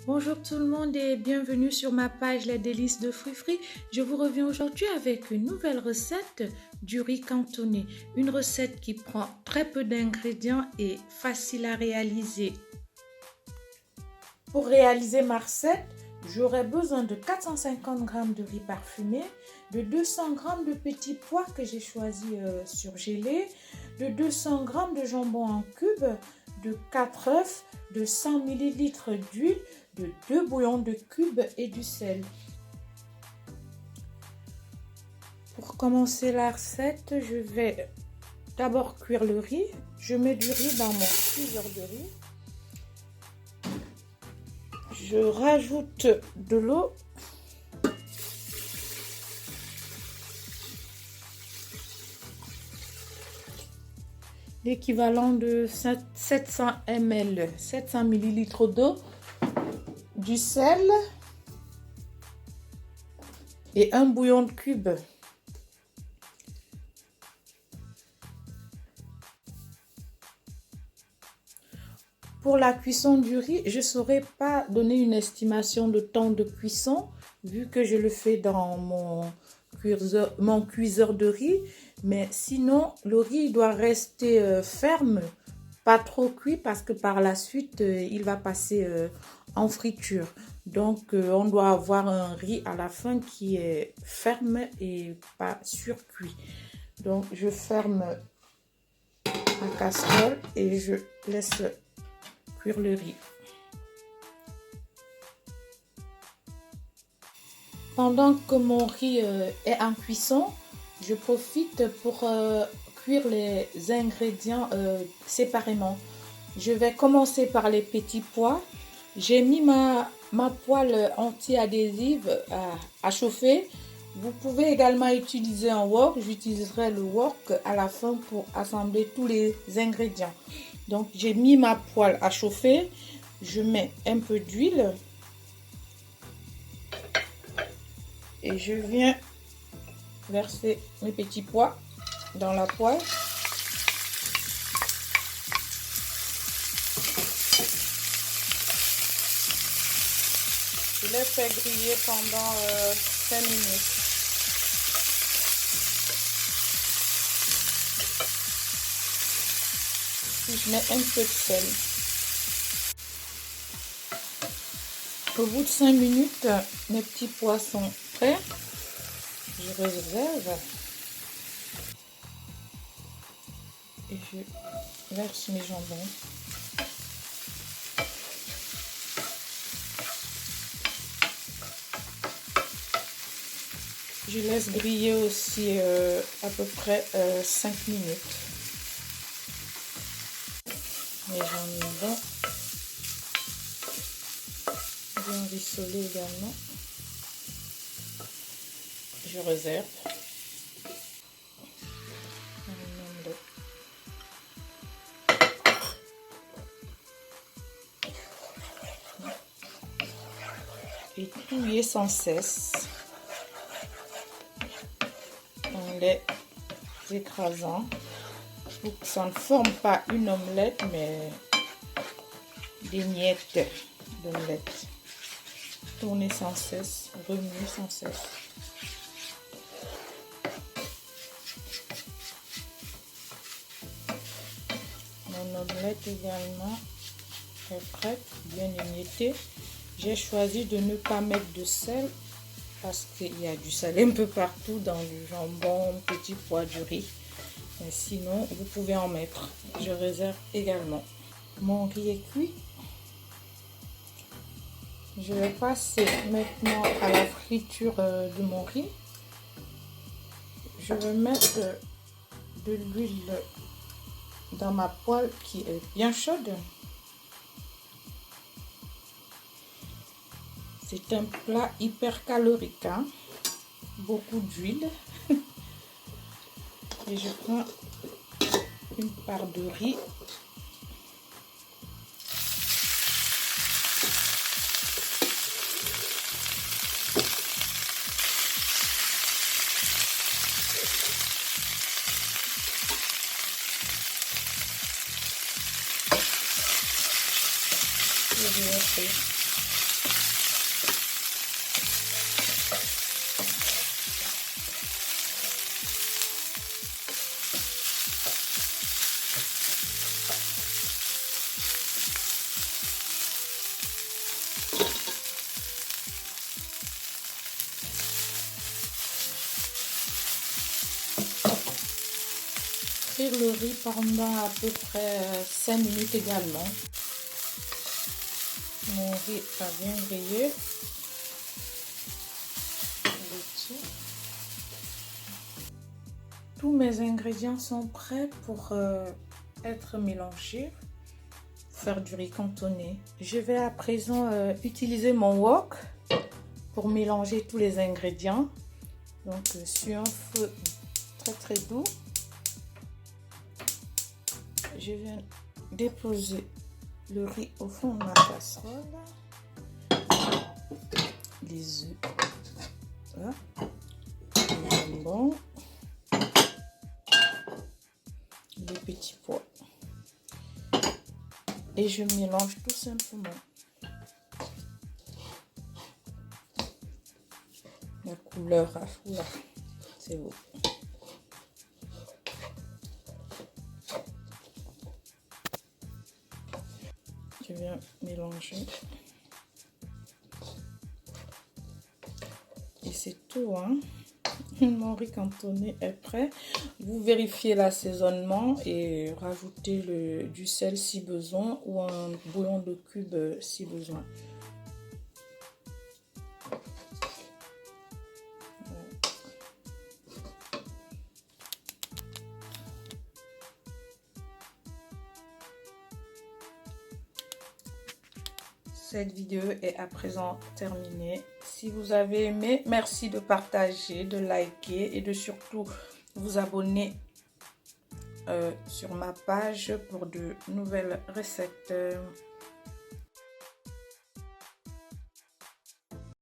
Bonjour tout le monde et bienvenue sur ma page Les Délices de Free. Je vous reviens aujourd'hui avec une nouvelle recette du riz cantonais. Une recette qui prend très peu d'ingrédients et facile à réaliser. Pour réaliser ma recette, j'aurai besoin de 450 g de riz parfumé, de 200 g de petits pois que j'ai choisi surgelés, de 200 g de jambon en cubes, de 4 œufs, de 100 ml d'huile, de 2 bouillons de cubes et du sel. Pour commencer la recette, je vais d'abord cuire le riz. Je mets du riz dans mon cuiseur de riz. Je rajoute de l'eau. L'équivalent de 700 ml, 700 ml d'eau, du sel et un bouillon de cube. Pour la cuisson du riz, je ne saurais pas donner une estimation de temps de cuisson vu que je le fais dans mon cuiseur de riz. Mais sinon, le riz doit rester ferme, pas trop cuit parce que par la suite, il va passer en friture. Donc, on doit avoir un riz à la fin qui est ferme et pas surcuit. Donc, je ferme la casserole et je laisse cuire le riz. Pendant que mon riz est en cuisson, je profite pour cuire les ingrédients séparément. Je vais commencer par les petits pois. J'ai mis ma poêle anti-adhésive à chauffer. Vous pouvez également utiliser un wok. J'utiliserai le wok à la fin pour assembler tous les ingrédients. Donc j'ai mis ma poêle à chauffer. Je mets un peu d'huile. Et je viens verser mes petits pois dans la poêle. Je les fais griller pendant 5 minutes. Puis je mets un peu de sel. Au bout de 5 minutes, mes petits pois sont prêts. Je réserve. Et je verse mes jambons. Je laisse griller aussi à peu près 5 minutes. Les jambons bien rissolés également. Je réserve. Et touiller sans cesse en les écrasant pour que ça ne forme pas une omelette mais des miettes d'omelette. Tourner sans cesse, remuer sans cesse. Mon omelette également est prête, bien émiettée. J'ai choisi de ne pas mettre de sel parce qu'il y a du sel un peu partout dans le jambon, petits pois, du riz. Mais sinon, vous pouvez en mettre. Je réserve également. Mon riz est cuit. Je vais passer maintenant à la friture de mon riz. Je vais mettre de l'huile dans ma poêle qui est bien chaude. C'est un plat hyper calorique, hein? Beaucoup d'huile. Et je prends une part de riz. Je vais frire le riz pendant à peu près 5 minutes également. Mon riz a bien grillé. Tous mes ingrédients sont prêts pour être mélangés, faire du riz cantonné. Je vais à présent utiliser mon wok pour mélanger tous les ingrédients. Donc sur un feu très doux, je viens déposer le riz au fond de ma casserole, les œufs, voilà. Le jambon, les petits pois, et je mélange tout simplement. La couleur à foulard, c'est beau. Je viens mélanger. Et c'est tout, hein. Mon riz cantonné est prêt. Vous vérifiez l'assaisonnement et rajoutez du sel si besoin ou un bouillon de cube si besoin. Cette vidéo est à présent terminée. Si vous avez aimé, merci de partager, de liker et de surtout vous abonner sur ma page pour de nouvelles recettes.